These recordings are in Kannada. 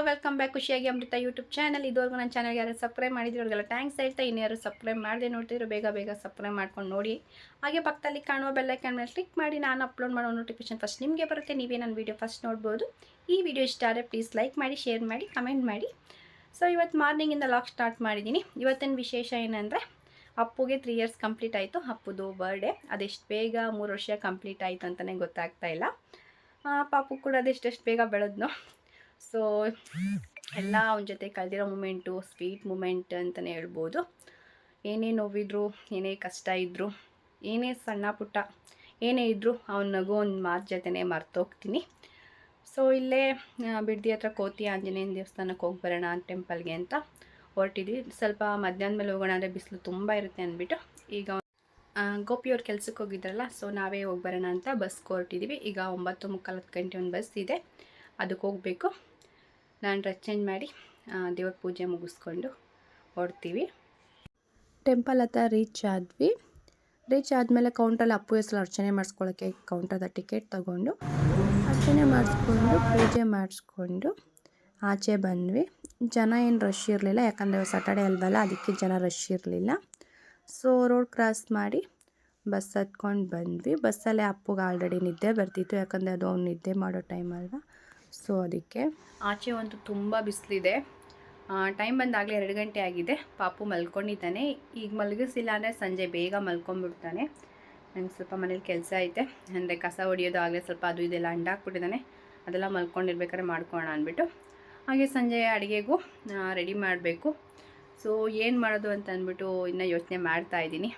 ವೆಲ್ಕಮ್ ಬ್ಯಾಕ್ ಖುಷಿಯಾಗಿ ಅಮೃತ ಯೂಟ್ಯೂಬ್ ಚಾನಲ್. ಇದುವರೆಗೂ ನನ್ನ ಚಾನಲ್ಗೆ ಯಾರು ಸಬ್ಸ್ಕ್ರೈಬ್ ಮಾಡಿದ್ರು ಅವ್ರಿಗೆಲ್ಲ ಥ್ಯಾಂಕ್ಸ್ ಹೇಳ್ತಾ, ಇನ್ಯಾರು ಸಬ್ಸ್ಕ್ರೈಬ್ ಮಾಡದೆ ನೋಡ್ತಿದ್ರು ಬೇಗ ಸಬ್ಸ್ಕ್ರೈಬ್ ಮಾಡ್ಕೊಂಡು ನೋಡಿ. ಹಾಗೆ ಪಕ್ಕದಲ್ಲಿ ಕಾಣುವ ಬೆಲ್ಲೈಕನ್ ಮೇಲೆ ಕ್ಲಿಕ್ ಮಾಡಿ, ನಾನು ಅಪ್ಲೋಡ್ ಮಾಡೋ ನೋಟಿಫಿಕೇಶನ್ ಫಸ್ಟ್ ನಿಮಗೆ ಬರುತ್ತೆ. ನೀವೇ ನನ್ನ ವೀಡಿಯೋ ಫಸ್ಟ್ ನೋಡ್ಬೋದು. ಈ ವಿಡಿಯೋ ಇಷ್ಟ ಆದರೆ ಪ್ಲೀಸ್ ಲೈಕ್ ಮಾಡಿ, ಶೇರ್ ಮಾಡಿ, ಕಮೆಂಟ್ ಮಾಡಿ. ಸೊ ಇವತ್ತು ಮಾರ್ನಿಂಗಿಂದ ಲಾಗ್ ಸ್ಟಾರ್ಟ್ ಮಾಡಿದ್ದೀನಿ. ಇವತ್ತಿನ ವಿಶೇಷ ಏನಂದರೆ, ಅಪ್ಪುಗೆ 3 years ಕಂಪ್ಲೀಟ್ ಆಯಿತು. ಅಪ್ಪುದು ಬರ್ಡೇ. ಅದೆಷ್ಟು ಬೇಗ 3 ವರ್ಷ ಕಂಪ್ಲೀಟ್ ಆಯಿತು ಅಂತಲೇ ಗೊತ್ತಾಗ್ತಾ ಇಲ್ಲ. ಪಾಪು ಕೂಡ ಅದೆಷ್ಟೆಷ್ಟು ಬೇಗ ಬೆಳೆದ್ನೋ. ಸೊ ಎಲ್ಲ ಅವನ ಜೊತೆ ಕಳೆದಿರೋ ಮೂಮೆಂಟು ಸ್ವೀಟ್ ಮೂಮೆಂಟ್ ಅಂತಲೇ ಹೇಳ್ಬೋದು. ಏನೇ ನೋವಿದ್ರು, ಏನೇ ಕಷ್ಟ ಇದ್ದರೂ, ಏನೇ ಸಣ್ಣ ಪುಟ್ಟ ಏನೇ ಇದ್ದರೂ ಅವ್ನ ನಗು ಒಂದು ಮಾತು ಜೊತೆನೇ ಮರ್ತೋಗ್ತೀನಿ. ಸೊ ಇಲ್ಲೇ ಬಿಡದಿ ಹತ್ರ ಕೋತಿ ಆಂಜನೇಯನ ದೇವಸ್ಥಾನಕ್ಕೆ ಹೋಗಿ ಬರೋಣ ಟೆಂಪಲ್ಗೆ ಅಂತ ಹೊರಟಿದ್ವಿ. ಸ್ವಲ್ಪ ಮಧ್ಯಾಹ್ನ ಮೇಲೆ ಹೋಗೋಣ ಅಂದರೆ ಬಿಸಿಲು ತುಂಬ ಇರುತ್ತೆ ಅಂದ್ಬಿಟ್ಟು ಈಗ ಗೋಪಿಯವ್ರ ಕೆಲ್ಸಕ್ಕೆ ಹೋಗಿದ್ರಲ್ಲ, ಸೊ ನಾವೇ ಹೋಗಿ ಬರೋಣ ಅಂತ ಬಸ್ಗೆ ಹೊರಟಿದ್ದೀವಿ. ಈಗ 9:45 ಗಂಟೆ ಒಂದು ಬಸ್ ಇದೆ, ಅದಕ್ಕೆ ಹೋಗಬೇಕು. ನಾನು ಡ್ರೆಸ್ ಚೇಂಜ್ ಮಾಡಿ ದೇವ್ರ ಪೂಜೆ ಮುಗಿಸ್ಕೊಂಡು ಹೊರಡ್ತೀವಿ. ಟೆಂಪಲ್ ಹತ್ರ ರೀಚ್ ಆದಮೇಲೆ ಕೌಂಟ್ರಲ್ಲಿ ಅಪ್ಪು ಹೆಸರು ಅರ್ಚನೆ ಮಾಡಿಸ್ಕೊಳ್ಳೋಕ್ಕೆ ಕೌಂಟರ್ದ ಟಿಕೆಟ್ ತೊಗೊಂಡು ಅರ್ಚನೆ ಮಾಡಿಸ್ಕೊಂಡು ಪೂಜೆ ಮಾಡಿಸ್ಕೊಂಡು ಆಚೆ ಬಂದ್ವಿ. ಜನ ಏನು ರಶ್ ಇರಲಿಲ್ಲ, ಯಾಕಂದರೆ ಸ್ಯಾಟರ್ಡೇ ಅಲ್ವಲ್ಲ, ಅದಕ್ಕೆ ಜನ ರಶ್ ಇರಲಿಲ್ಲ. ಸೊ ರೋಡ್ ಕ್ರಾಸ್ ಮಾಡಿ ಬಸ್ ಹತ್ಕೊಂಡು ಬಂದ್ವಿ. ಬಸ್ಸಲ್ಲೇ ಅಪ್ಪುಗೆ ಆಲ್ರೆಡಿ ನಿದ್ದೆ ಬರ್ತಿತ್ತು, ಯಾಕಂದರೆ ಅದು ಅವ್ನು ನಿದ್ದೆ ಮಾಡೋ ಟೈಮ್ ಅಲ್ವಾ. ಸೊ ಅದಕ್ಕೆ ಆಚೆ ಒಂದು ತುಂಬ ಬಿಸಿಲಿದೆ. ಟೈಮ್ ಬಂದಾಗಲೇ 2 ಗಂಟೆ ಆಗಿದೆ. ಪಾಪು ಮಲ್ಕೊಂಡಿದ್ದಾನೆ. ಈಗ ಮಲಗಿಸಿಲ್ಲ ಅಂದರೆ ಸಂಜೆ ಬೇಗ ಮಲ್ಕೊಂಡ್ಬಿಡ್ತಾನೆ. ನಂಗೆ ಸ್ವಲ್ಪ ಮನೇಲಿ ಕೆಲಸ ಐತೆ, ಅಂದರೆ ಕಸ ಹೊಡಿಯೋದು ಆಗಲೇ ಸ್ವಲ್ಪ ಅದು ಇದೆಲ್ಲ ಅಂಡಾಕ್ಬಿಟ್ಟಿದ್ದಾನೆ. ಅದೆಲ್ಲ ಮಲ್ಕೊಂಡಿರ್ಬೇಕಾದ್ರೆ ಮಾಡ್ಕೊಳ್ಳೋಣ ಅಂದ್ಬಿಟ್ಟು ಹಾಗೆ ಸಂಜೆ ಅಡುಗೆಗೂ ರೆಡಿ ಮಾಡಬೇಕು. ಸೊ ಏನು ಮಾಡೋದು ಅಂತ ಅಂದ್ಬಿಟ್ಟು ಇನ್ನೂ ಯೋಚನೆ ಮಾಡ್ತಾಯಿದ್ದೀನಿ.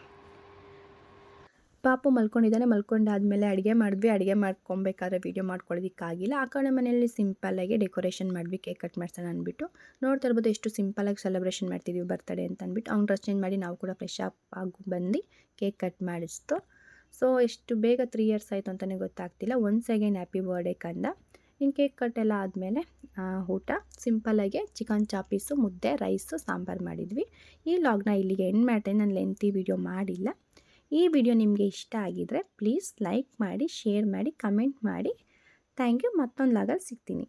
ಪಾಪು ಮಲ್ಕೊಂಡಿದ್ದಾನೆ. ಮಲ್ಕೊಂಡಾದಮೇಲೆ ಅಡುಗೆ ಮಾಡಿದ್ವಿ. ಅಡುಗೆ ಮಾಡ್ಕೊಬೇಕಾದ್ರೆ ವೀಡಿಯೋ ಮಾಡ್ಕೊಳ್ಳೋದಕ್ಕಾಗಿಲ್ಲ. ಆ ಕಡೆ ಮನೆಯಲ್ಲಿ ಸಿಂಪಲ್ಲಾಗಿ ಡೆಕೋರೇಷನ್ ಮಾಡಿದ್ವಿ, ಕೇಕ್ ಕಟ್ ಮಾಡ್ಸೋಣ ಅಂದ್ಬಿಟ್ಟು. ನೋಡ್ತಾ ಇರ್ಬೋದು ಎಷ್ಟು ಸಿಂಪಲ್ಲಾಗಿ ಸೆಲೆಬ್ರೇಷನ್ ಮಾಡ್ತಿದ್ದೀವಿ ಬರ್ತಡೇ ಅಂತ ಅಂದ್ಬಿಟ್ಟು. ಅವ್ನು ಡ್ರೆಸ್ ಚೇಂಜ್ ಮಾಡಿ ನಾವು ಕೂಡ ಫ್ರೆಶ್ ಅಪ್ ಆಗಿ ಬಂದು ಕೇಕ್ ಕಟ್ ಮಾಡಿಸ್ತು. ಸೊ ಎಷ್ಟು ಬೇಗ 3 years ಆಯಿತು ಅಂತಲೇ ಗೊತ್ತಾಗ್ತಿಲ್ಲ. ಒನ್ಸ್ ಅಗೇನ್ ಹ್ಯಾಪಿ ಬರ್ಡೇ ಕಂದ. ಇನ್ನು ಕೇಕ್ ಕಟ್ ಎಲ್ಲ ಆದಮೇಲೆ ಊಟ ಸಿಂಪಲ್ಲಾಗಿ ಚಿಕನ್ ಚಾಪೀಸು, ಮುದ್ದೆ, ರೈಸು, ಸಾಂಬಾರು ಮಾಡಿದ್ವಿ. ಈ ಲಾಗ್ನ ಇಲ್ಲಿಗೆ ಎಂಡ್ ಮಾಡ್ತೀನಿ. ನಾನು ಲೆಂತಿ ವೀಡಿಯೋ ಮಾಡಿಲ್ಲ. ಈ ವಿಡಿಯೋ ನಿಮಗೆ ಇಷ್ಟ ಆಗಿದರೆ ಪ್ಲೀಸ್ ಲೈಕ್ ಮಾಡಿ, ಶೇರ್ ಮಾಡಿ, ಕಮೆಂಟ್ ಮಾಡಿ. Thank you. ಮತ್ತೊಂದು ಲಾಗಲ್ಲಿ ಸಿಗ್ತೀನಿ.